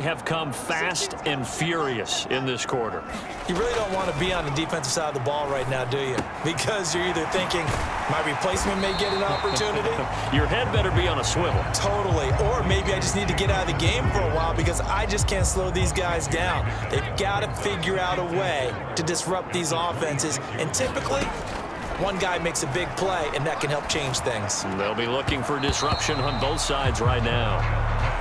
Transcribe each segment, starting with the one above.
have come fast and furious in this quarter. You really don't want to be on the defensive side of the ball right now, do you? Because you're either thinking, my replacement may get an opportunity. Your head better be on a swivel. Totally. Or maybe I just need to get out of the game for a while because I just can't slow these guys down. They've got to figure out a way to disrupt these offenses. And typically, one guy makes a big play, and that can help change things. They'll be looking for disruption on both sides right now.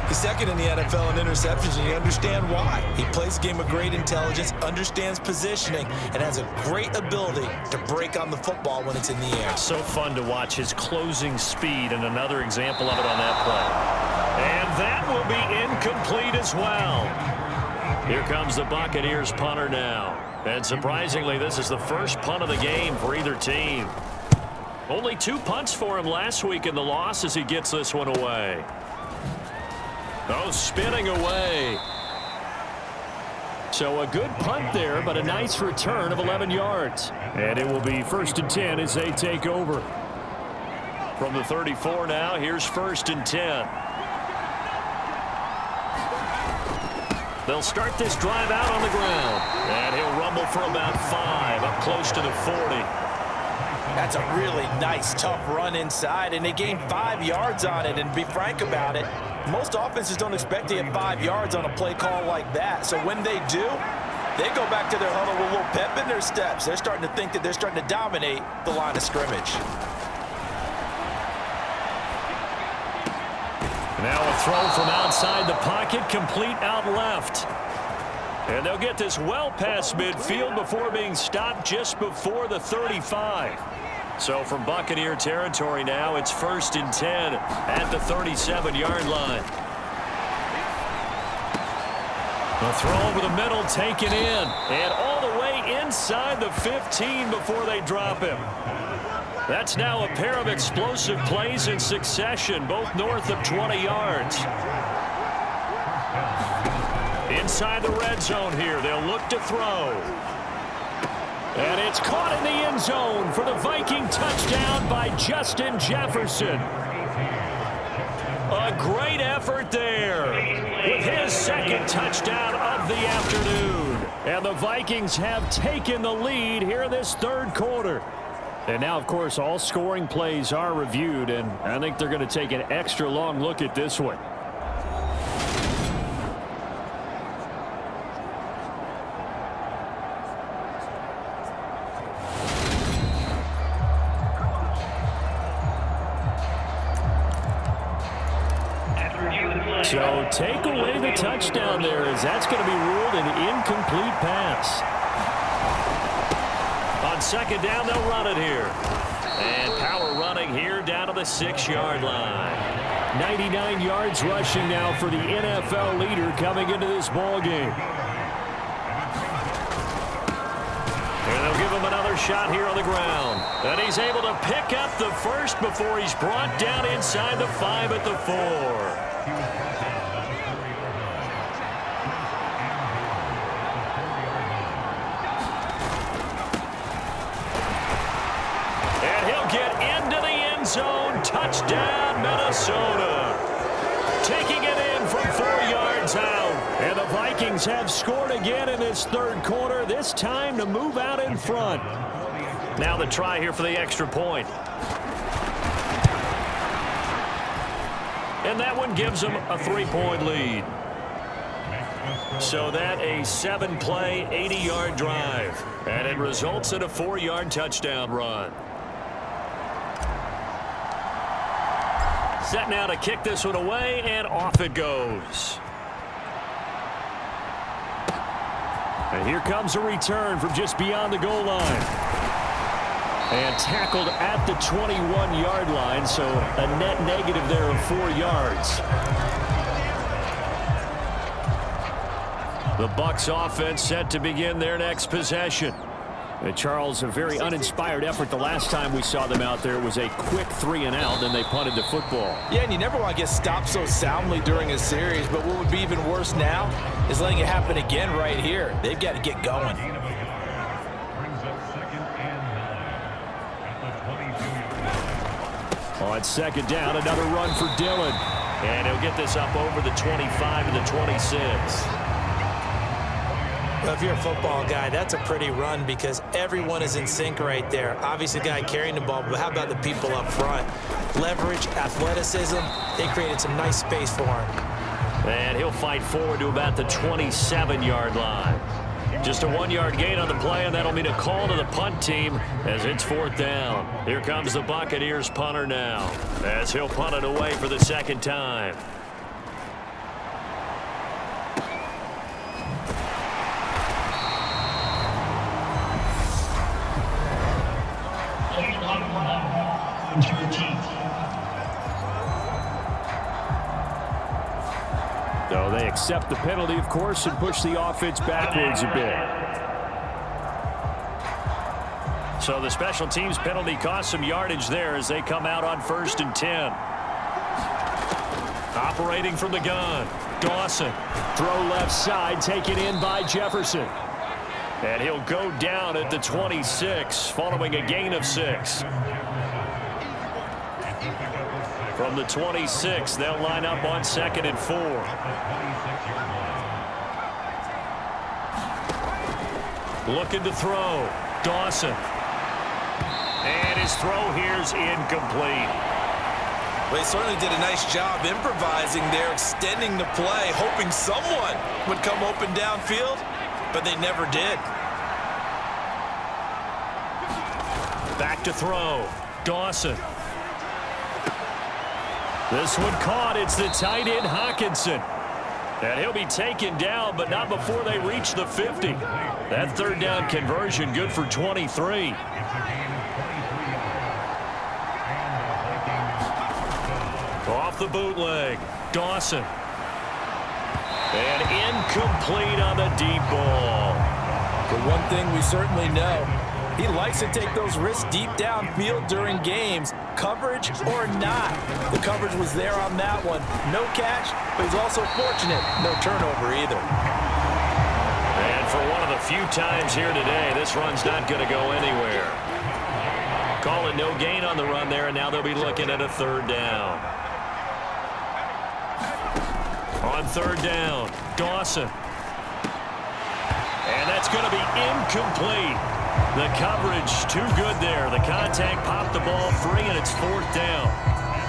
He's second in the NFL in interceptions, and you understand why. He plays a game of great intelligence, understands positioning, and has a great ability to break on the football when it's in the air. So fun to watch his closing speed, and another example of it on that play. And that will be incomplete as well. Here comes the Buccaneers punter now. And surprisingly, this is the first punt of the game for either team. Only 2 punts for him last week in the loss as he gets this one away. Oh, spinning away. So a good punt there, but a nice return of 11 yards. And it will be 1st and 10 as they take over. From the 34 now, here's 1st and 10. They'll start this drive out on the ground. And he'll rumble for about 5, up close to the 40. That's a really nice, tough run inside, and they gained 5 yards on it. And to be frank about it, most offenses don't expect to get 5 yards on a play call like that. So when they do, they go back to their huddle with a little pep in their steps. They're starting to think that they're starting to dominate the line of scrimmage. Now a throw from outside the pocket, complete out left. And they'll get this well past midfield before being stopped just before the 35. So from Buccaneer territory now, it's 1st and 10 at the 37-yard line. The throw over the middle taken in. And all the way inside the 15 before they drop him. That's now a pair of explosive plays in succession, both north of 20 yards. Inside the red zone here, they'll look to throw. And it's caught in the end zone for the Viking touchdown by Justin Jefferson. A great effort there with his 2nd touchdown of the afternoon. And the Vikings have taken the lead here in this 3rd quarter. And now, of course, all scoring plays are reviewed, and I think they're going to take an extra long look at this one. So take away the touchdown there, as that's going to be ruled an incomplete pass. On 2nd down, they'll run it here. And power running here down to the 6-yard line. 99 yards rushing now for the NFL leader coming into this ball game. And they'll give him another shot here on the ground. And he's able to pick up the 1st before he's brought down inside the 5 at the 4. Zone, touchdown, Minnesota. Taking it in from 4 yards out. And the Vikings have scored again in this 3rd quarter, this time to move out in front. Now the try here for the extra point. And that one gives them a 3-point lead. So that a 7-play, 80-yard drive. And it results in a 4-yard touchdown run. Set now to kick this one away, and off it goes. And here comes a return from just beyond the goal line. And tackled at the 21-yard line, so a net negative there of 4 yards. The Bucs offense set to begin their next possession. And Charles, a very uninspired effort the last time we saw them out there. It was a quick 3-and-out, then they punted the football. Yeah, and you never want to get stopped so soundly during a series, but what would be even worse now is letting it happen again right here. They've got to get going. On 2nd down, another run for Dillon. And he'll get this up over the 25 to the 26. Well, if you're a football guy, that's a pretty run because everyone is in sync right there. Obviously, the guy carrying the ball, but how about the people up front? Leverage, athleticism, they created some nice space for him. And he'll fight forward to about the 27-yard line. Just a 1-yard gain on the play, and that'll mean a call to the punt team as it's 4th down. Here comes the Buccaneers punter now as he'll punt it away for the second time. So they accept the penalty, of course, and push the offense backwards a bit. So the special teams penalty cost some yardage there as they come out on 1st and 10. Operating from the gun, Dawson. Throw left side, taken in by Jefferson. And he'll go down at the 26 following a gain of 6. From the 26, they'll line up on 2nd and 4. Looking to throw. Dawson. And his throw here's incomplete. Well, he certainly did a nice job improvising there, extending the play, hoping someone would come open downfield, but they never did. Back to throw. Dawson. This one caught. It's the tight end, Hockenson. And he'll be taken down, but not before they reach the 50. That 3rd down conversion good for 23. Off the bootleg. Dawson. And incomplete on the deep ball. The one thing we certainly know, he likes to take those risks deep downfield during games, coverage or not. The coverage was there on that one. No catch, but he's also fortunate. No turnover either. And for one of the few times here today, this run's not going to go anywhere. Call it no gain on the run there, and now they'll be looking at a 3rd down. On 3rd down, Dawson. And that's going to be incomplete. The coverage too good there. The contact popped the ball free, and it's 4th down.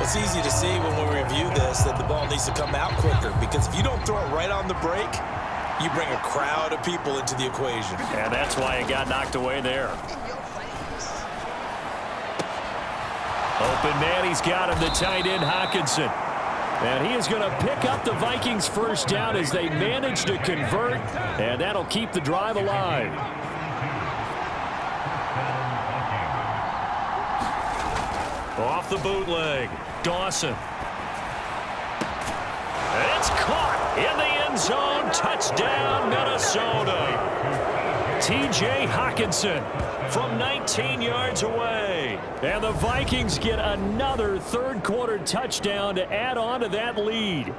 It's easy to see when we review this that the ball needs to come out quicker because if you don't throw it right on the break, you bring a crowd of people into the equation. And that's why it got knocked away there. Open man, he's got him, the tight end, Hockenson. And he is going to pick up the Vikings' 1st down as they manage to convert, and that'll keep the drive alive. Off the bootleg, Dawson. It's caught in the end zone. Touchdown, Minnesota. T.J. Hockenson from 19 yards away. And the Vikings get another 3rd quarter touchdown to add on to that lead.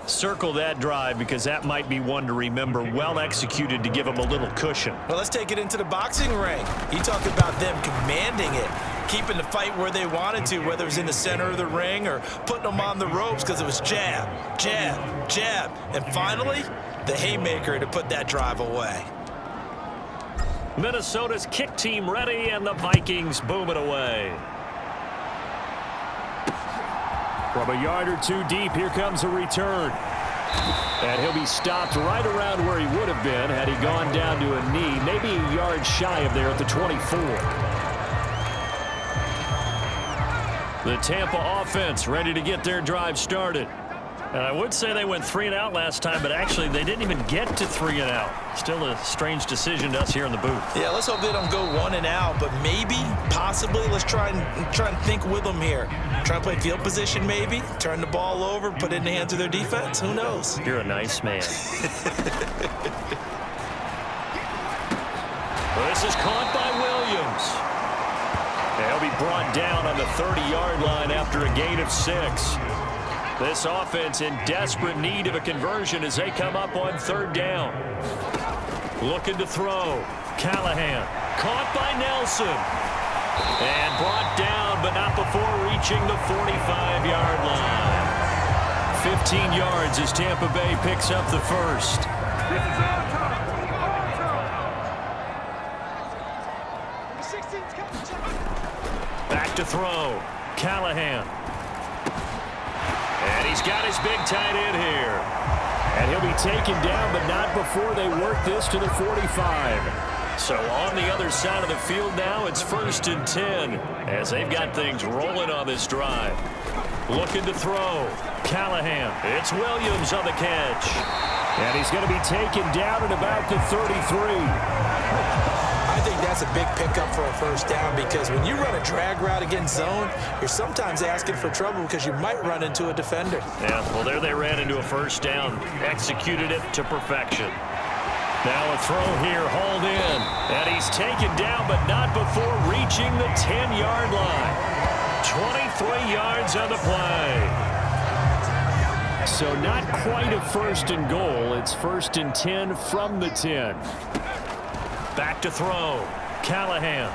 Circle that drive because that might be one to remember. Well executed to give them a little cushion. Well, let's take it into the boxing ring. You talk about them commanding it, keeping the fight where they wanted to, whether it was in the center of the ring or putting them on the ropes because it was jab, jab, jab. And finally, the haymaker to put that drive away. Minnesota's kick team ready, and the Vikings boom it away. From a yard or 2 deep, here comes a return. And he'll be stopped right around where he would have been had he gone down to a knee, maybe a yard shy of there at the 24. The Tampa offense ready to get their drive started. And I would say they went 3 and out last time, but actually they didn't even get to 3 and out. Still a strange decision to us here in the booth. Yeah, let's hope they don't go 1 and out, but maybe, possibly, let's try and think with them here. Try and play field position maybe, turn the ball over, put it in the hands of their defense. Who knows? You're a nice man. This is caught by Williams. And he'll be brought down on the 30-yard line after a gain of 6. This offense in desperate need of a conversion as they come up on 3rd down. Looking to throw. Callahan. Caught by Nelson. And brought down, but not before reaching the 45-yard line. 15 yards as Tampa Bay picks up the first. Back to throw. Callahan. And he's got his big tight end here. And he'll be taken down, but not before they work this to the 45. So on the other side of the field now, it's 1st and 10 as they've got things rolling on this drive. Looking to throw. Callahan. It's Williams on the catch. And he's going to be taken down at about the 33. I think that's a big pickup for a first down because when you run a drag route against zone, you're sometimes asking for trouble because you might run into a defender. Yeah, well, there they ran into a first down. Executed it to perfection. Now a throw here, hauled in. And he's taken down, but not before reaching the 10-yard line. 23 yards on the play. So not quite a 1st and goal. It's 1st and 10 from the 10. Back to throw. Callahan.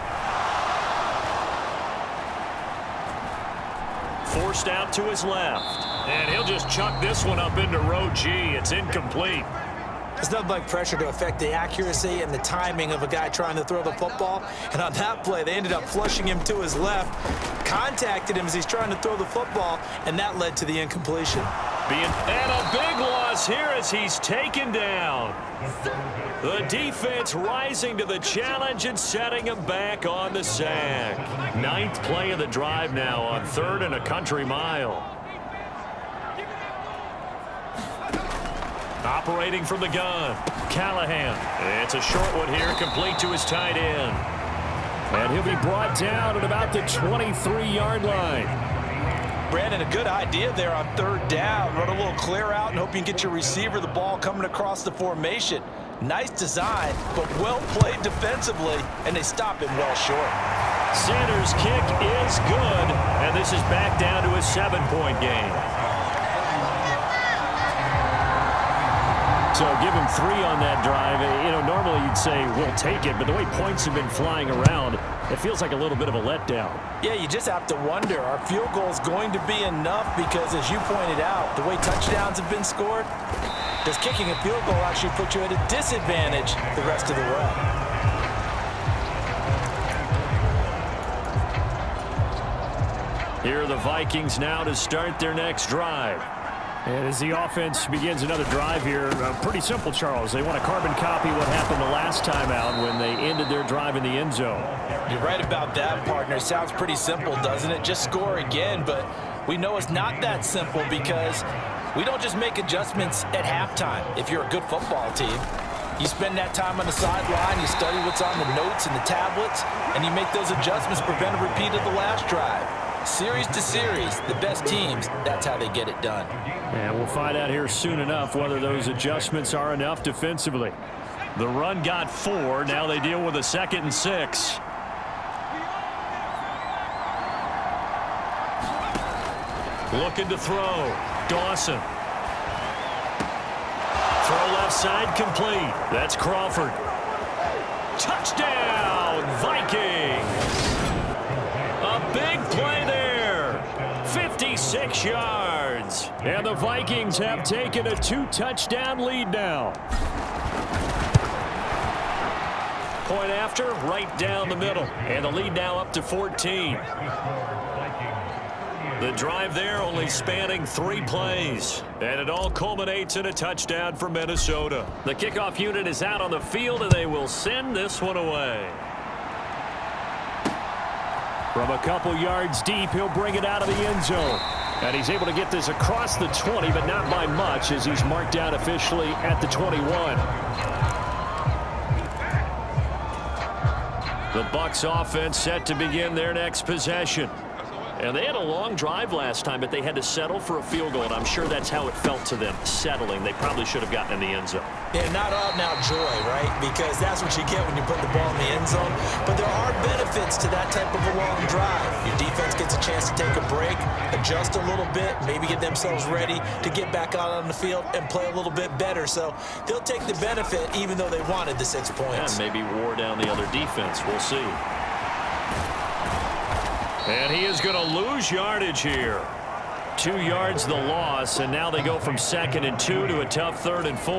Forced out to his left. And he'll just chuck this one up into row G. It's incomplete. There's nothing like pressure to affect the accuracy and the timing of a guy trying to throw the football. And on that play, they ended up flushing him to his left, contacted him as he's trying to throw the football, and that led to the incompletion. And a big loss here as he's taken down. The defense rising to the challenge and setting him back on the sack. 9th play of the drive now on 3rd and a country mile. Operating from the gun, Callahan. It's a short one here, complete to his tight end. And he'll be brought down at about the 23-yard line. Brandon, a good idea there on 3rd down. Run a little clear out and hope you can get your receiver the ball coming across the formation. Nice design, but well played defensively, and they stop him well short. Sanders' kick is good, and this is back down to a 7-point game. So give him 3 on that drive. You know, normally you'd say we'll take it, but the way points have been flying around, it feels like a little bit of a letdown. Yeah, you just have to wonder, are field goals going to be enough? Because as you pointed out, the way touchdowns have been scored, does kicking a field goal actually put you at a disadvantage the rest of the way? Here are the Vikings now to start their next drive. And as the offense begins another drive here, pretty simple, Charles. They want to carbon copy what happened the last time out when they ended their drive in the end zone. You're right about that, partner. Sounds pretty simple, doesn't it? Just score again, but we know it's not that simple because we don't just make adjustments at halftime if you're a good football team. You spend that time on the sideline, you study what's on the notes and the tablets, and you make those adjustments to prevent a repeat of the last drive. Series to series, the best teams, that's how they get it done. And we'll find out here soon enough whether those adjustments are enough defensively. The run got 4. Now they deal with a 2nd and 6. Looking to throw. Dawson. Throw left side complete. That's Crawford. Touchdown, Vikings. A big play there. 56 yards. And the Vikings have taken a 2-touchdown lead now. Point after, right down the middle. And the lead now up to 14. The drive there only spanning 3 plays. And it all culminates in a touchdown for Minnesota. The kickoff unit is out on the field, and they will send this one away. From a couple yards deep, he'll bring it out of the end zone. And he's able to get this across the 20, but not by much, as he's marked down officially at the 21. The Bucs offense set to begin their next possession. And they had a long drive last time, but they had to settle for a field goal, and I'm sure that's how it felt to them, settling. They probably should have gotten in the end zone. Yeah, not out-and-out joy, right? Because that's what you get when you put the ball in the end zone. But there are benefits to that type of a long drive. Your defense gets a chance to take a break, adjust a little bit, maybe get themselves ready to get back out on the field and play a little bit better. So they'll take the benefit even though they wanted the 6 points. And maybe wore down the other defense. We'll see. And he is going to lose yardage here. 2 yards the loss, and now they go from 2nd and 2 to a tough 3rd and 4.